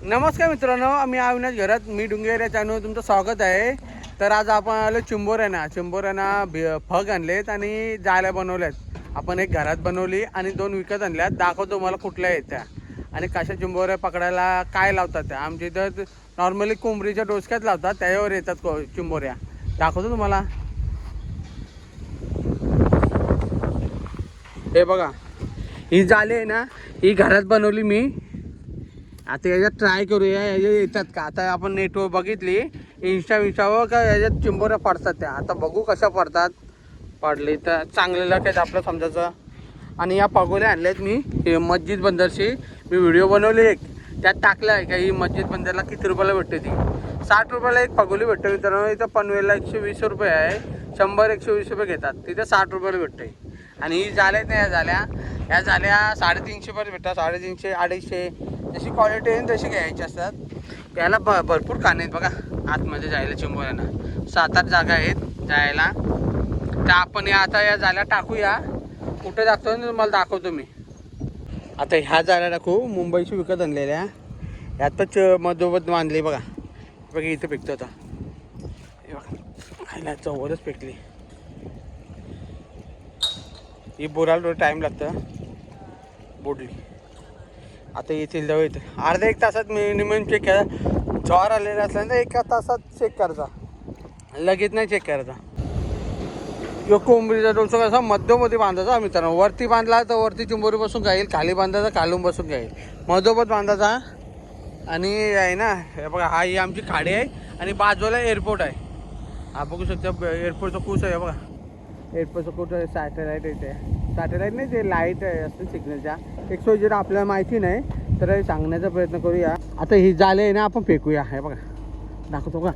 नमस्कार मित्रांनो, आम्ही अविनाश घरात मी डुंगेर या चॅनलवर तुमचं स्वागत आहे. तर आज आपण आलो चिंबोऱ्यांना फग आणलेत आणि जाळ्या बनवल्यात. आपण एक घरात बनवली आणि 2 विकत आणल्यात. दाखवतो मला कुठल्या येत्या आणि कशा चिंबोऱ्या पकडायला काय लावतात त्या. आमच्या इथं नॉर्मली कोंबडीच्या डोसक्यात लावतात, त्याच्यावर येतात चिंबोऱ्या. दाखवतो तुम्हाला. हे बघा, ही जाळी आहे ना, ही घरात बनवली मी. आता याच्यात ट्राय करूया, याच्यात येतात का. आता आपण नेटवर बघितली इंस्टावर का याच्यात चिंबोऱ्या पडतात त्या. आता बघू कशा पडतात. पडली तर चांगले लक्षात आपलं समजायचं. आणि या पगोल्या आणल्यात मी हे मस्जिद बंदरची. मी व्हिडिओ बनवली एक, त्यात टाकलं आहे का ही मस्जिद बंदरला किती रुपयाला भेटते ती. 60 रुपयाला एक पगोली भेटते मित्रांनो. इथं पनवेलला 120 रुपये आहे. 100-120 रुपये घेतात, तिथे 60 रुपयाला भेटते. आणि ही झाल्या नाही, या झाल्या 350 रुपये भेटतात. 350, 250 जशी क्वालिटी आहे तशी घ्यायची असतात. त्याला भरपूर काने आहेत बघा आतमध्ये जायला. चिंबोऱ्यांना 7-8 जागा आहेत जायला. तर आपण आता या जाळ्या टाकूया. कुठे टाकतो मला दाखवतो मी. आता ह्या जाळ्या टाकू, मुंबईशी विकत आणलेल्या. यातच मधोमध बांधली बघा. बघा इथं पिकतो आता. हे बघा खायला चवरच पिकली. ही बोराला थोडं टाईम लागतं बोडली. आता येथील जवळ येते. अर्धा 1 तासात मिनिमम चेक करा. ज्वार आलेला असल्यानंतर 1 तासात चेक करायचा, लगेच नाही चेक करायचा. यो कोंबडीचा डोसा कसा मध्यमध्ये बांधायचा मित्रांनो. वरती बांधला तर वरती चिंबोरी बसून जाईल, खाली बांधायचा खालून बसून जाईल. मधोमध बांधायचा. आणि आहे ना, हे बघा हा ही आमची खाडी आहे आणि बाजूला एअरपोर्ट आहे. हा बघू शकता एअरपोर्टचा कूस आहे बघा. एअरपोर्टचं कुठं सॅटेलाईट येते. सॅटेलाईट नाही, ते लाईट असते सिग्नलच्या. 100 आपल्याला माहिती नाही, तर सांगण्याचा प्रयत्न करूया. आता ही जाळे आहे ना, आपण फेकूया. हे बघा दाखवतो का.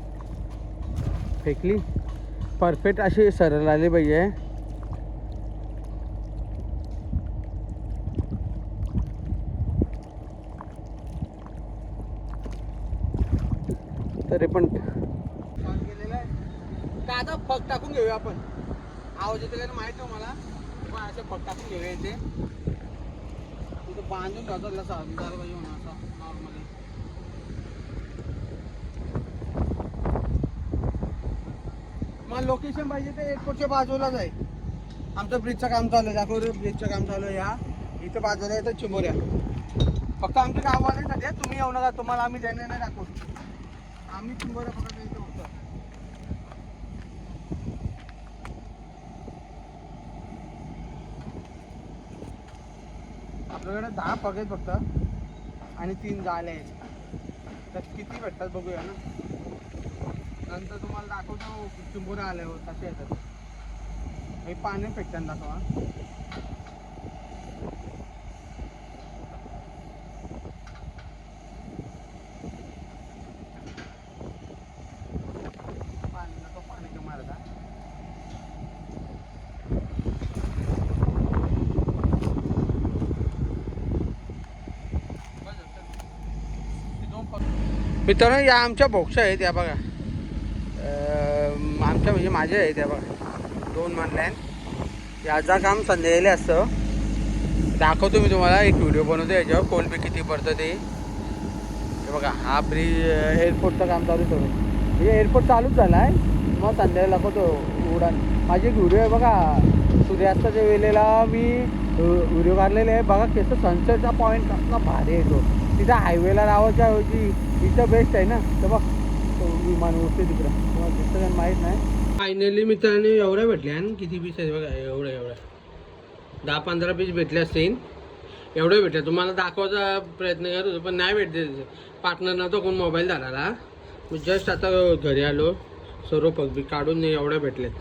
फेकली परफेक्ट अशी सरळ आली पाहिजे. तरी पण गेलेलं आहे. तर आता फग टाकून घेऊया आपण. आवाज येतो का माहित नाही मला. पण असं फग टाकून घेऊया. इथे तिथं बांधून ठेवतात असा अंधार पाहिजे म्हणून असं नॉर्मली. मला लोकेशन पाहिजे ते एअरपोर्टच्या बाजूलाच आहे. आमचं ब्रिजचं काम चालू आहे. दाखव ब्रिजचं काम चालू आहे. या इथं बाजूला येतं चिंबोऱ्या. फक्त आमच्या गावाला सध्या तुम्ही येऊ नका. तुम्हाला आम्ही देणे नाही दाखवू. आम्ही चिंबोऱ्या पकडतो इथं फक्त. आपल्याकडे 10 पग आहेत फक्त आणि 3 जाळे आहेत. तर किती भेटतात बघूया ना. नंतर तुम्हाला दाखवतो चिंबोऱ्या आल्यावर कसे येतात. हे पाणी फेकताना दाखवा. पाणी मारता. मित्रांनो या आमच्या बोक्सा आहेत. या बघा आमच्या म्हणजे माझ्या आहेत. या बघा 2 मांडल्या आहेत. याचा काम संध्याकाळी असतं. दाखवतो मी तुम्हाला. एक व्हिडिओ बनवतो याच्यावर कोलबी किती पडतं ते. हे बघा हा ब्रिज एअरपोर्टचं काम चालू करू. म्हणजे एअरपोर्ट चालूच झाला आहे. मग संध्याकाळी दाखवतो उडान. माझी एक व्हिडिओ आहे बघा. सूर्यास्ताच्या वेळेला मी व्हिडिओ काढलेले आहे बघा. कसं सनसेटचा पॉईंट कसला भारी येतो. तिथं हायवेला लावायच्या ऐवजी इथं बेस्ट आहे ना. तर बघ विमान उठते तिकडं. तुम्हाला दिसतं माहीत नाही. फायनली मित्रांनो एवढ्या भेटल्या. आणि किती पीस आहे बघा. एवढ्या 10-15 पीस भेटले असतील. एवढे भेटले. तुम्हाला दाखवायचा प्रयत्न करत होतो पण नाही भेटते. पार्टनर नव्हतं कोण मोबाईल धरायला. मी जस्ट आता घरी आलो. सर्व पग बी काढून एवढ्या भेटलेत.